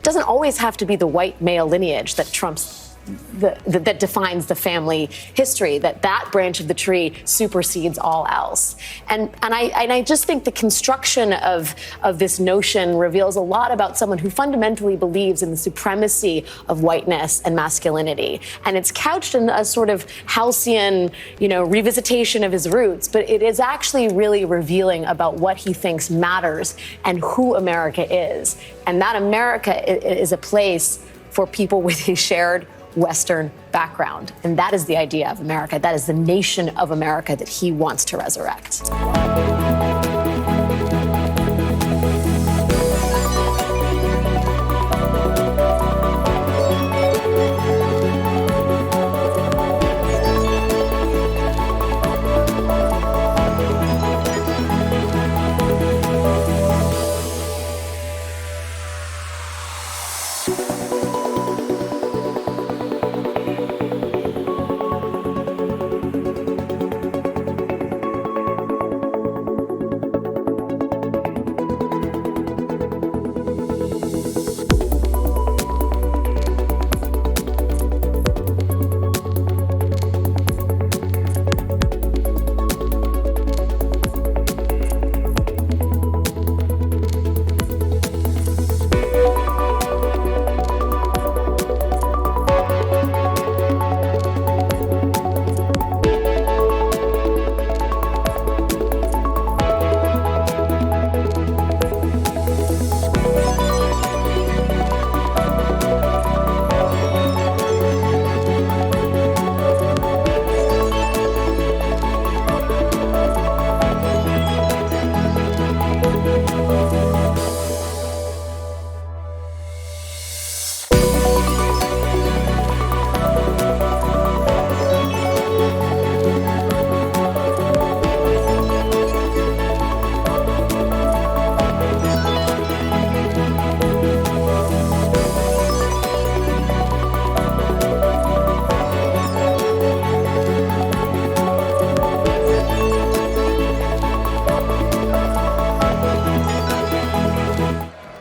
doesn't always have to be the white male lineage that trumps that defines the family history, that branch of the tree supersedes all else. And I just think the construction of this notion reveals a lot about someone who fundamentally believes in the supremacy of whiteness and masculinity. And it's couched in a sort of halcyon, revisitation of his roots, but it is actually really revealing about what he thinks matters and who America is. And that America is a place for people with a shared Western background. And that is the idea of America. That is the nation of America that he wants to resurrect.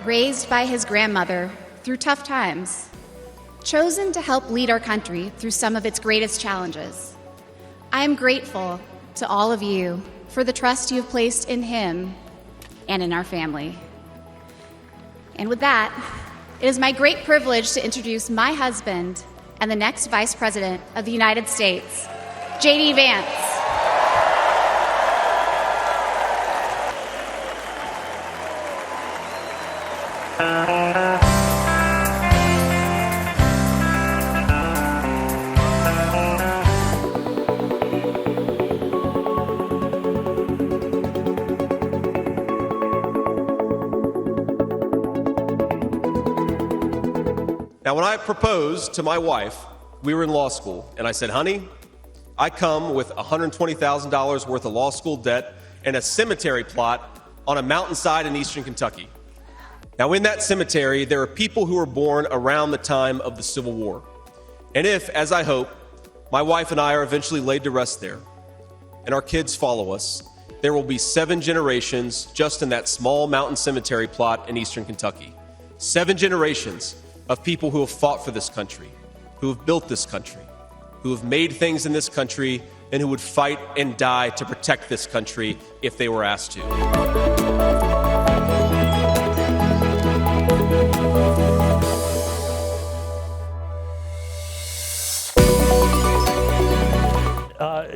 Raised by his grandmother through tough times, chosen to help lead our country through some of its greatest challenges. I am grateful to all of you for the trust you have placed in him and in our family. And with that, it is my great privilege to introduce my husband and the next Vice President of the United States, JD Vance. Now, when I proposed to my wife, we were in law school, and I said, honey, I come with $120,000 worth of law school debt and a cemetery plot on a mountainside in eastern Kentucky. Now, in that cemetery, there are people who were born around the time of the Civil War. And if, as I hope, my wife and I are eventually laid to rest there, and our kids follow us, there will be 7 generations just in that small mountain cemetery plot in eastern Kentucky. 7 generations of people who have fought for this country, who have built this country, who have made things in this country, and who would fight and die to protect this country if they were asked to.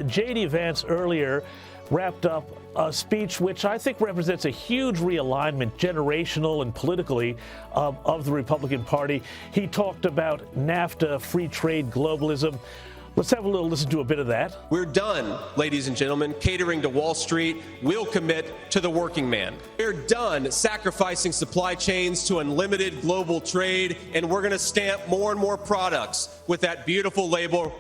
JD Vance earlier wrapped up a speech which I think represents a huge realignment, generational and politically, of the Republican Party. He talked about NAFTA, free trade, globalism. Let's have a little listen to a bit of that. We're done, ladies and gentlemen, catering to Wall Street. We'll commit to the working man. We're done sacrificing supply chains to unlimited global trade, and we're going to stamp more and more products with that beautiful label,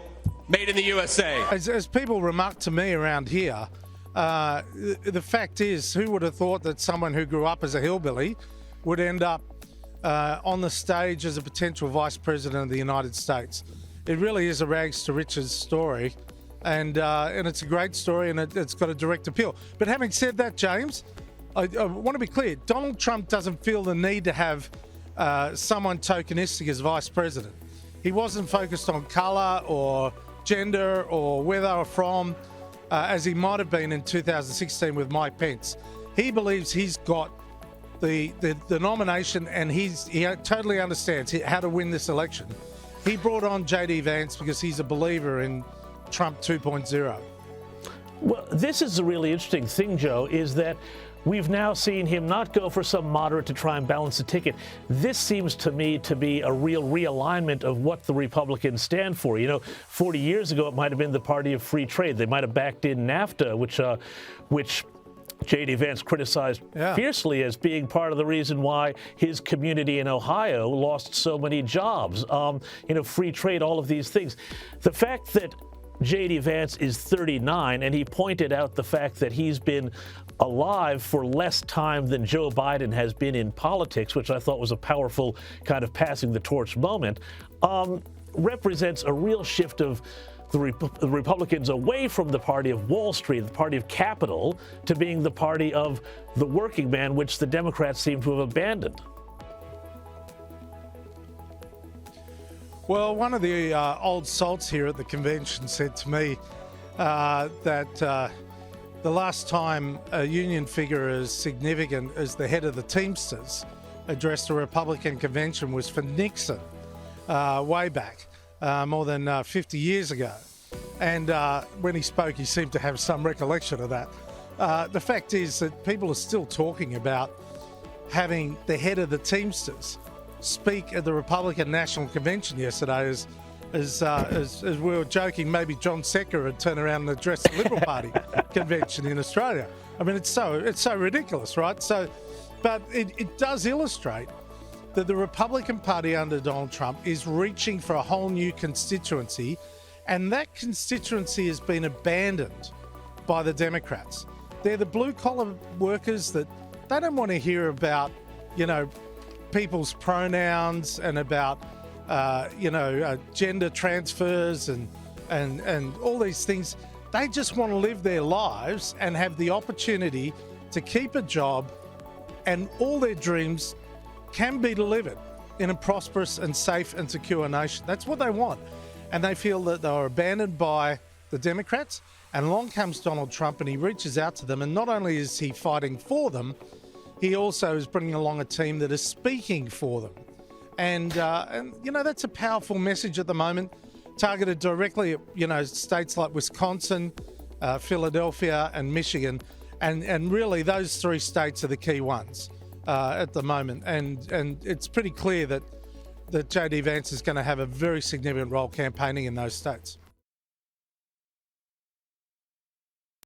made in the USA. As people remark to me around here, the fact is, who would have thought that someone who grew up as a hillbilly would end up on the stage as a potential vice president of the United States? It really is a rags to riches story, and it's a great story, and it's got a direct appeal. But having said that, James, I want to be clear. Donald Trump doesn't feel the need to have someone tokenistic as vice president. He wasn't focused on colour or gender or where they were from, as he might have been in 2016 with Mike Pence. He believes he's got the nomination, and he totally understands how to win this election. He brought on JD Vance because he's a believer in Trump 2.0. Well, this is a really interesting thing, Joe, is that we've now seen him not go for some moderate to try and balance the ticket. This seems to me to be a real realignment of what the Republicans stand for. 40 years ago, it might have been the party of free trade. They might have backed in NAFTA, which JD Vance criticized fiercely as being part of the reason why his community in Ohio lost so many jobs. Free trade, all of these things. The fact that JD Vance is 39, and he pointed out the fact that he's been alive for less time than Joe Biden has been in politics, which I thought was a powerful kind of passing the torch moment, represents a real shift of the Republicans away from the party of Wall Street, the party of capital, to being the party of the working man, which the Democrats seem to have abandoned. Well, one of the old salts here at the convention said to me that the last time a union figure as significant as the head of the Teamsters addressed a Republican convention was for Nixon way back, more than 50 years ago. And when he spoke, he seemed to have some recollection of that. The fact is that people are still talking about having the head of the Teamsters speak at the Republican National Convention yesterday, as we were joking, maybe John Secker had turned around and addressed the Liberal Party convention in Australia. I mean, it's so ridiculous, right? But it does illustrate that the Republican Party under Donald Trump is reaching for a whole new constituency, and that constituency has been abandoned by the Democrats. They're the blue-collar workers that they don't want to hear about, people's pronouns and about, gender transfers and all these things. They just want to live their lives and have the opportunity to keep a job, and all their dreams can be delivered in a prosperous and safe and secure nation. That's what they want. And they feel that they are abandoned by the Democrats. And along comes Donald Trump, and he reaches out to them. And not only is he fighting for them, he also is bringing along a team that is speaking for them. And that's a powerful message at the moment, targeted directly at, states like Wisconsin, Philadelphia and Michigan. And really those three states are the key ones at the moment. And it's pretty clear that JD Vance is going to have a very significant role campaigning in those states.